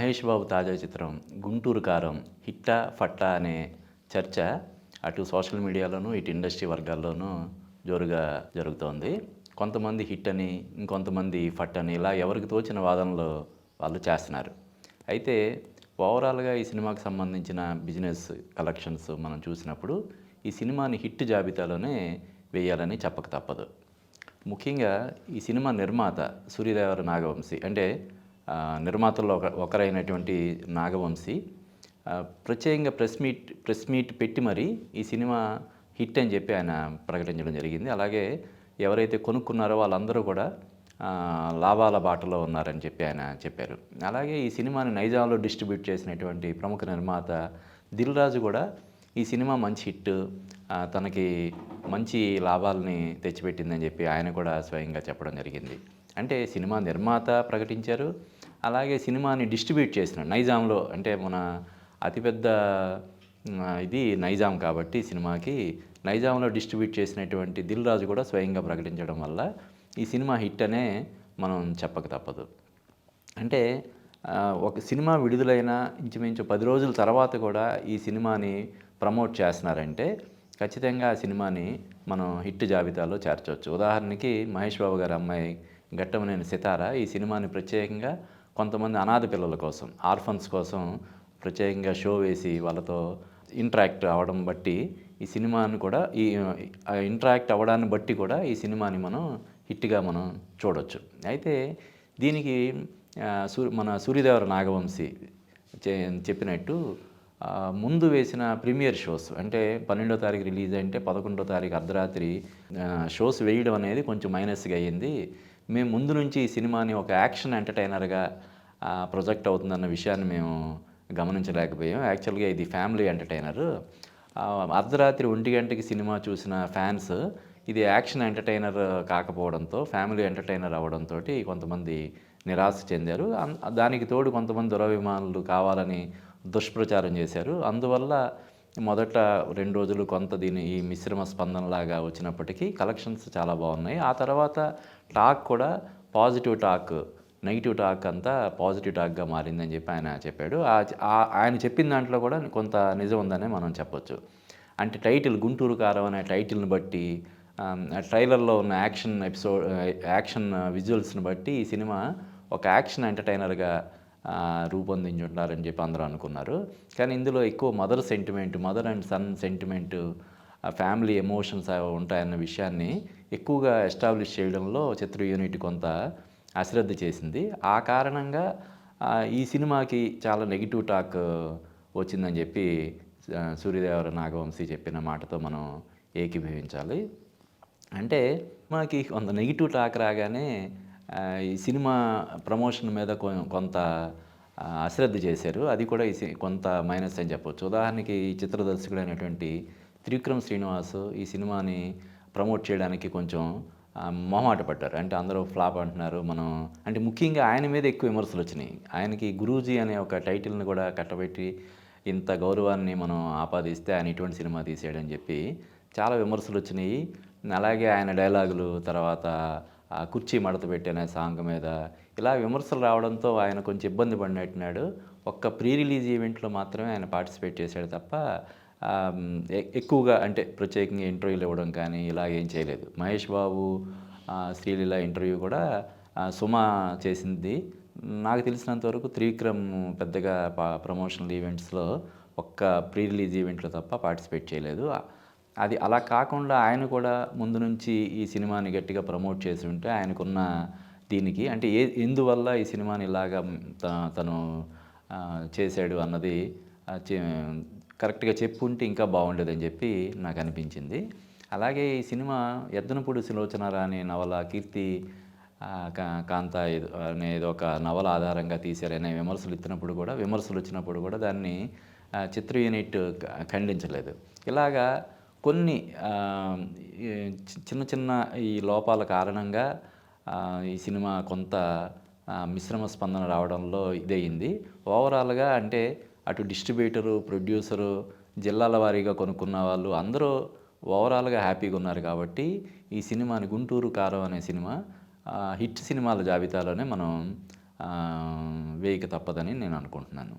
మహేష్ బాబు తాజా చిత్రం 'గుంటూరు కారం' హిట్టా ఫట్టా అనే చర్చ అటు సోషల్ మీడియాలోనూ ఇటు ఇండస్ట్రీ వర్గాల్లోనూ జోరుగా జరుగుతోంది. కొంతమంది హిట్ అని, ఇంకొంతమంది ఫట్ అని ఇలా ఎవరికి తోచిన వాదనలు వాళ్ళు చేస్తున్నారు. అయితే ఓవరాల్‌గా ఈ సినిమాకి సంబంధించిన బిజినెస్ కలెక్షన్స్ మనం చూసినప్పుడు ఈ సినిమాని హిట్ జాబితాలోనే వేయాలని చెప్పక తప్పదు. ముఖ్యంగా ఈ సినిమా నిర్మాత సూర్యదేవర నాగవంశి అంటే నిర్మాతల్లో ఒకరైనటువంటి నాగవంశి ప్రత్యేకంగా ప్రెస్ మీట్ పెట్టి మరి ఈ సినిమా హిట్ అని చెప్పి ఆయన ప్రకటించడం జరిగింది. అలాగే ఎవరైతే కొనుక్కున్నారో వాళ్ళందరూ కూడా లాభాల బాటలో ఉన్నారని చెప్పి ఆయన చెప్పారు. అలాగే ఈ సినిమాని నైజాంలో డిస్ట్రిబ్యూట్ చేసినటువంటి ప్రముఖ నిర్మాత దిల్ రాజు కూడా ఈ సినిమా మంచి హిట్, తనకి మంచి లాభాలని తెచ్చిపెట్టిందని చెప్పి ఆయన కూడా స్వయంగా చెప్పడం జరిగింది. అంటే సినిమా నిర్మాత ప్రకటించారు. అలాగే సినిమాని డిస్ట్రిబ్యూట్ చేసిన నైజాంలో అంటే మన అతిపెద్ద ఇది నైజాం కాబట్టి సినిమాకి నైజాంలో డిస్ట్రిబ్యూట్ చేసినటువంటి దిల్ రాజు కూడా స్వయంగా ప్రకటించడం వల్ల ఈ సినిమా హిట్ అనే మనం చెప్పక తప్పదు. అంటే ఒక సినిమా విడుదలైన ఇంచుమించు 10 రోజుల తర్వాత కూడా ఈ సినిమాని ప్రమోట్ చేస్తున్నారంటే ఖచ్చితంగా ఆ సినిమాని మనం హిట్ జాబితాలో చేర్చవచ్చు. ఉదాహరణకి మహేష్ బాబు గారి అమ్మాయి ఘట్టమనేని సితార ఈ సినిమాని ప్రత్యేకంగా కొంతమంది అనాథ పిల్లల కోసం, ఆర్ఫన్స్ కోసం ప్రత్యేకంగా షో వేసి వాళ్ళతో ఇంటరాక్ట్ అవ్వడం బట్టి ఈ సినిమాని కూడా ఇంటరాక్ట్ అవ్వడాన్ని బట్టి కూడా ఈ సినిమాని మనం హిట్‌గా మనం చూడొచ్చు. అయితే దీనికి మన సూర్యదేవర నాగవంశి చెప్పినట్టు ముందు వేసిన ప్రీమియర్ షోస్ అంటే 12వ తారీఖు రిలీజ్ అంటే 11వ తారీఖు అర్ధరాత్రి షోస్ వేయడం అనేది కొంచెం మైనస్‌గా అయ్యింది. మేము ముందు నుంచి ఈ సినిమాని ఒక యాక్షన్ ఎంటర్‌టైనర్‌గా ప్రొజెక్ట్ అవుతుందన్న విషయాన్ని మేము గమనించలేకపోయాం. యాక్చువల్‌గా ఇది ఫ్యామిలీ ఎంటర్‌టైనర్. అర్ధరాత్రి 1 గంటకి సినిమా చూసిన ఫ్యాన్స్ ఇది యాక్షన్ ఎంటర్‌టైనర్ కాకపోవడంతో ఫ్యామిలీ ఎంటర్‌టైనర్ అవ్వడంతోటి కొంతమంది నిరాశ చెందారు. దానికి తోడు కొంతమంది దురభిమానులు కావాలని దుష్ప్రచారం చేశారు. అందువల్ల మొదట 2 రోజులు కొంత ఈ మిశ్రమ స్పందనలాగా వచ్చినప్పటికీ కలెక్షన్స్ చాలా బాగున్నాయి. ఆ తర్వాత టాక్ కూడా పాజిటివ్ టాక్, నెగిటివ్ టాక్ అంతా పాజిటివ్ టాక్‌గా మారిందని చెప్పి ఆయన చెప్పాడు. ఆయన చెప్పిన దాంట్లో కూడా కొంత నిజం ఉందనే మనం చెప్పొచ్చు. అంటే టైటిల్ 'గుంటూరు కారం' అనే టైటిల్‌ని బట్టి ట్రైలర్‌లో ఉన్న యాక్షన్ విజువల్స్‌ని బట్టి ఈ సినిమా ఒక యాక్షన్ ఎంటర్‌టైనర్‌గా రూపొందించుంటారని చెప్పి అందరూ అనుకున్నారు. కానీ ఇందులో ఎక్కువ mother and son sentiment, family emotions ఉంటాయన్న విషయాన్ని ఎక్కువగా ఎస్టాబ్లిష్ చేయడంలో చిత్ర యూనిట్ కొంత అశ్రద్ధ చేసింది. ఆ కారణంగా ఈ సినిమాకి చాలా నెగిటివ్ టాక్ వచ్చిందని చెప్పి సూర్యదేవర నాగవంశి చెప్పిన మాటతో మనం ఏకీభవించాలి. అంటే సినిమాకి కొంత నెగిటివ్ టాక్ రాగానే ఈ సినిమా ప్రమోషన్ మీద కొంత అశ్రద్ధ చేశారు. అది కూడా కొంత మైనస్ అని చెప్పొచ్చు. ఉదాహరణకి ఈ చిత్ర దర్శకుడైనటువంటి త్రివిక్రమ్ శ్రీనివాస్ ఈ సినిమాని ప్రమోట్ చేయడానికి కొంచెం మొహమాట పడ్డారు. అంటే అందరూ ఫ్లాప్ అంటున్నారు. అంటే ముఖ్యంగా ఆయన మీద ఎక్కువ విమర్శలు వచ్చినాయి. ఆయనకి 'గురూజీ' అనే ఒక టైటిల్‌ని కూడా కట్టబెట్టి ఇంత గౌరవాన్ని మనం ఆపాదిస్తే ఆయన ఇటువంటి సినిమా తీసాడని చెప్పి చాలా విమర్శలు వచ్చినాయి. అలాగే ఆయన డైలాగులు, తర్వాత కుర్చీ మడత పెట్టి అనే సాంగ్ మీద ఇలా విమర్శలు రావడంతో ఆయన కొంచెం ఇబ్బంది పడినట్టున్నాడు. ఒక్క ప్రీ రిలీజ్ ఈవెంట్‌లో మాత్రమే ఆయన పార్టిసిపేట్ చేశాడు తప్ప ఎక్కువగా అంటే ప్రత్యేకంగా ఇంటర్వ్యూలు ఇవ్వడం కానీ ఇలా ఏం చేయలేదు. మహేష్ బాబు, శ్రీలీల ఇంటర్వ్యూ కూడా సుమ చేసింది. నాకు తెలిసినంత వరకు త్రివిక్రమ్ పెద్దగా ప్రమోషనల్ ఈవెంట్స్‌లో ఒక్క ప్రీ రిలీజ్ ఈవెంట్‌లో తప్ప పార్టిసిపేట్ చేయలేదు. అది అలా కాకుండా ఆయన కూడా ముందు నుంచి ఈ సినిమాని గట్టిగా ప్రమోట్ చేసి ఉంటే ఆయనకున్న దీనికి అంటే ఎందువల్ల ఈ సినిమాని ఇలాగా తను చేశాడు అన్నది కరెక్ట్‌గా చెప్పుంటే ఇంకా బాగుండేదని చెప్పి నాకు అనిపించింది. అలాగే ఈ సినిమా 'ఎద్దనపూడి సులోచన' అనే నవల కీర్తి కాంత అనేది ఒక నవల ఆధారంగా తీశారనే విమర్శలు వచ్చినప్పుడు కూడా దాన్ని చిత్ర యూనిట్ ఖండించలేదు. ఇలాగా కొన్ని చిన్న ఈ లోపాల కారణంగా ఈ సినిమా కొంత మిశ్రమ స్పందన రావడంలో ఇదయింది. ఓవరాల్‌గా అంటే అటు డిస్ట్రిబ్యూటరు, ప్రొడ్యూసరు, జిల్లాల వారీగా కొనుక్కున్న వాళ్ళు అందరూ ఓవరాల్‌గా హ్యాపీగా ఉన్నారు కాబట్టి ఈ సినిమాని 'గుంటూరు కారం' అనే సినిమా హిట్ సినిమాల జాబితాలోనే మనం వేయక తప్పదని నేను అనుకుంటున్నాను.